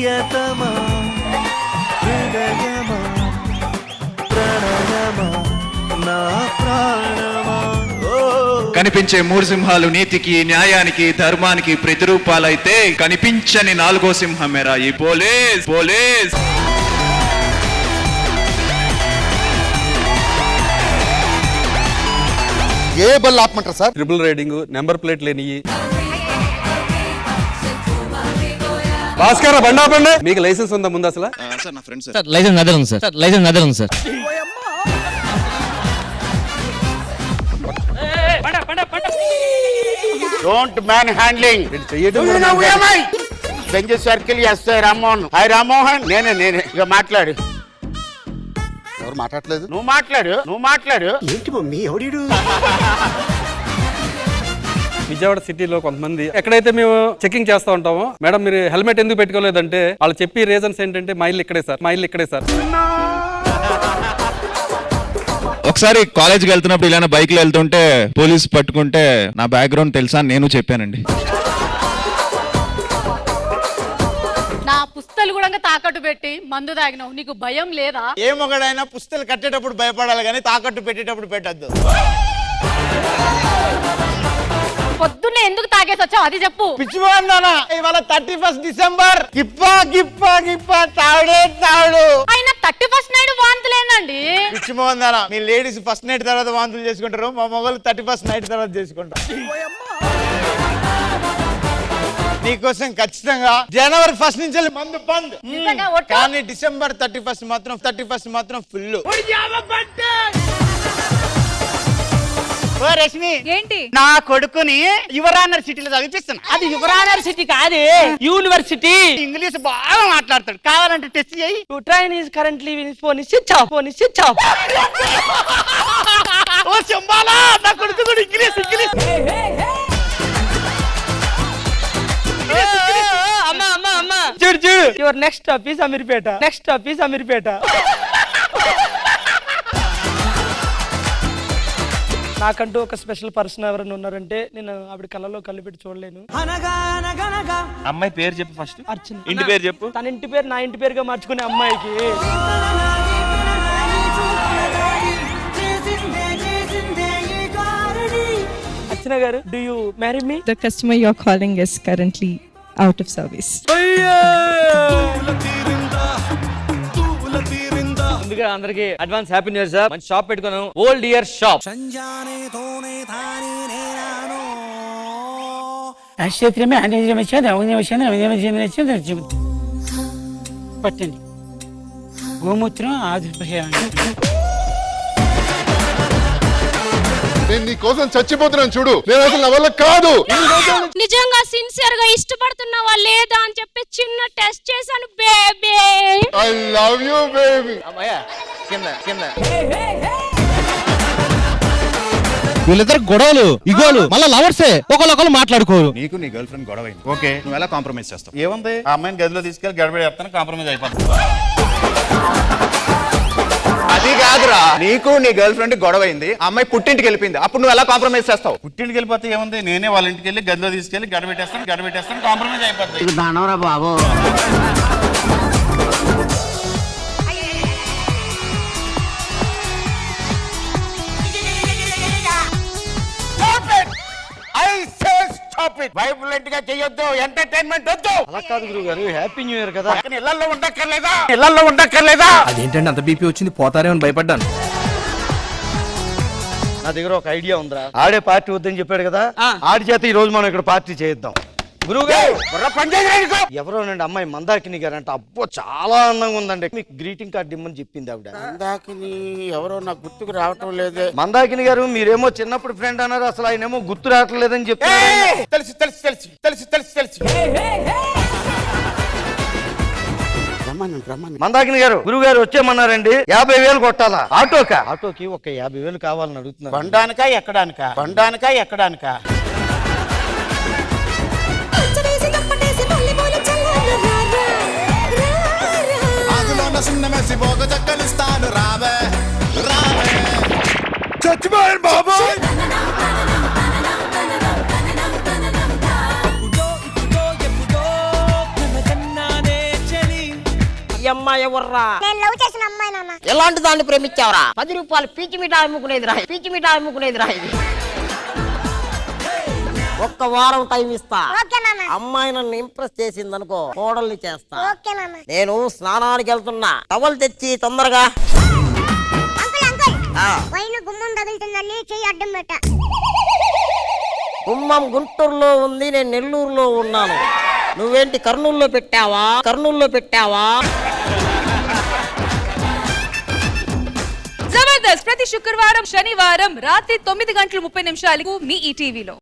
ప్రియతమా హృదయమా ప్రణయమా నా ప్రాణమా. కనిపించే మూడు సింహాలు నీతికి, న్యాయానికి, ధర్మానికి ప్రతిరూపాలైతే కనిపించని నాలుగో సింహమేరా ఈ పోలీస్. పోలీస్ ఏ బళ్ళు ఆపమంటారు sir? Triple riding, number plate లేని. భాస్కర్ బండి ఆపండి. మీకు లైసెన్స్ ఉందా ముందు అసలు? సార్ నా ఫ్రెండ్ సార్ లైసెన్స్ అదే ఉంది సార్. లైసెన్స్ అదే ఉంది sir. Don't man handling. Benz circle SI Rammohan. Hi Rammohan. నేనే ఇక మాట్లాడు. ఎవరు మాట్లాడలేదు? నువ్వు మాట్లాడు. ఏంటి మమ్మీ ఎవడు? విజయవాడ సిటీలో కొంతమంది ఎక్కడైతే మేము చెకింగ్ చేస్తూ ఉంటామో, మేడం మీరు హెల్మెట్ ఎందుకు పెట్టుకోలేదంటే వాళ్ళు చెప్పి రీజన్స్ ఏంటంటే మా ఇల్లు ఇక్కడే సార్. ఒకసారి కాలేజ్కి వెళ్తున్నప్పుడు ఇలానే బైక్ లో వెళ్తుంటే పోలీస్ పట్టుకుంటే నా బ్యాక్గ్రౌండ్ తెలుసా నేను చెప్పానండి. నా పుస్తలు కూడా తాకట్టు పెట్టి మందు తాగినావు, నీకు భయం లేదా? ఏ మొగడైనా పుస్తలు కట్టేటప్పుడు భయపడాలి కానీ తాకట్టు పెట్టేటప్పుడు పెట్టద్దు. పొద్దున్నే ఎందుకు తాగేసి వచ్చావు అది చెప్పు. పిచ్చిపోయిందానా ఇవాళ 31 డిసెంబర్. గిప్ప తాడు. అయినా 31st నైట్ వాంతులేనండి. పిచ్చిపోయిందానా మీ లేడీస్ ఫస్ట్ నైట్ తర్వాత వాంతులు చేసుకుంటారు, మా మొగలు 31st నైట్ తర్వాత చేసుకుంటారు. నీకోసం ఖచ్చితంగా జనవరి 1 నుంచి మందు బంద్, కానీ డిసెంబర్ 31 మాత్రం ఫుల్. రష్మి ఏంటి? నా కొడుకుని యువరానర్ సిటీలో చదివిపిస్తున్నా. అది యువరానర్ సిటీ కాదు, యూనివర్సిటీ. ఇంగ్లీష్ బాగా మాట్లాడతాడు, కావాలంటే టెస్ట్ చేయి. To train is currently phone switch off. ఓ చెంబాలా, నా కొడుకు కూడా ఇంగ్లీష్. అమ్మా చూడు your next stop is Ameerpet. నాకంటూ ఒక స్పెషల్ పర్సన్ ఎవరైనా ఉన్నారంటే నేను ఆవిడ కళ్ళలో కళ్ళు పెట్టి చూడలేను. అమ్మాయి పేరు చెప్పు ఫస్ట్. అర్చన. ఇంటి పేరు చెప్పు. తన ఇంటి పేరు నా ఇంటి పేరుగా మార్చుకునే అమ్మాయికి అర్చన గారు, do you marry me? The customer you're calling is currently out of service. ముందుగా అందరికి advance happy new year sir. మంచి షాప్ పెట్టుకున్నాం, ఓల్డ్ ఇయర్ షాప్. పట్టండి గోమూత్రం ఆదిపయాన్ని. నేను నీ కోసం చచ్చిపోతున్నాను చూడు. నేను అసలు నా వల్ల కాదు. నిజంగా సిన్సియర్ గా ఇష్టపడుతున్నావా లేదా అని చెప్పి చిన్న టెస్ట్ చేశాను baby. I love you baby. అమ్మయ్య కింద వీళ్ళిద్దరు గొడవలు, ఇగోలు, మళ్ళీ లవర్సే, ఒకళ్ళు మాట్లాడుకోరు. నీకు నీ గర్ల్ ఫ్రెండ్ గొడవ అయింది, ఓకే, నువ్వు ఎలా కాంప్రమైజ్ చేస్తావు? ఏముంది, ఆ అమ్మాయిని గదిలో తీసుకెళ్ళి గడబడి చెప్తాను, కాంప్రమైజ్ అయిపోతుంది. అది కాదురా, నీకు నీ గర్ల్ ఫ్రెండ్ గొడవ అయింది, ఆ అమ్మాయి పుట్టింటికి వెళ్ళిపోయింది, అప్పుడు నువ్వు ఎలా కాంప్రమైజ్ చేస్తావు? పుట్టింటికి వెళ్ళిపోతే ఏముంది, నేనే వాళ్ళ ఇంటికి వెళ్ళి గదిలో తీసుకెళ్ళి గడబెట్టేస్తాను, కాంప్రమైజ్ అయిపోతుంది. బాబు వైబ్లెంట్ గా చేయొద్దు, ఎంటర్టైన్మెంట్ వద్దు. అలా కాదు గురువు గారు, హ్యాపీ న్యూ ఇయర్ కదా. ఇళ్లలో ఉండక్కర్లేదా? అదేంటండి అంత బీపీ వచ్చింది, పోతారేమని భయపడ్డాను. నా దగ్గర ఒక ఐడియా ఉందిరా. ఆడే పార్టీ వద్దని చెప్పాడు కదా, ఆడి చేత ఈ రోజు మనం ఇక్కడ పార్టీ చేద్దాం. గురువు గారు, ఎవరోనండి అమ్మాయి మందాకిని గారు అంటే, అబ్బో చాలా అందంగా ఉందండి, మీకు గ్రీటింగ్ కార్డు ఇమ్మని చెప్పింది ఆవిడ. మందాకిని ఎవరో నాకు గుర్తుకు రావటం లేదే. మందాకిని గారు, మీరేమో చిన్నప్పుడు ఫ్రెండ్ అన్నారు, అసలు ఆయన ఏమో గుర్తు రావట్లేదని చెప్పి. తెలుసు. మందాకిని గారు, గురువు గారు వచ్చేమన్నారండి, 50,000 కొట్టాలా ఆటోకి ఒక 50,000 కావాలని అడుగుతున్నారు. బండానికా ఎక్కడానికా? చచ్చిపోయాను బాబాయ్. ఈ అమ్మాయి ఎవర్రా? నేను లవ్ చేసిన అమ్మాయి నాన్న. ఎలాంటి దాన్ని ప్రేమించావరా? 10 రూపాయలు పీచి మిఠాయి అమ్ముకునేది రా, పీచి మిఠాయి అమ్ముకునేది రా ఇది. ఒక్క వారం టైం ఇస్తా. ఓకే నాన్న. అమ్మాయి నన్ను ఇంప్రెస్ చేసింది అనుకో, కోడల్ని చేస్తా. ఓకే నాన్న. నేను స్నానానికి వెళ్తున్నా, టవల్ తెచ్చి తొందరగా. అంకుల్ అంకుల్ వైన్ గుమ్మం తగులుతుందని చెయ్యి అడ్డం పెట్ట. గుమ్మం గుంటూరులో ఉంది, నేను నెల్లూరులో ఉన్నాను. నువ్వేంటి కర్నూలులో పెట్టావా? కర్నూలులో పెట్టావా? జబర్దస్త్ ప్రతి శుక్రవారం శనివారం రాత్రి 9:30 మీ ఈటీవీలో.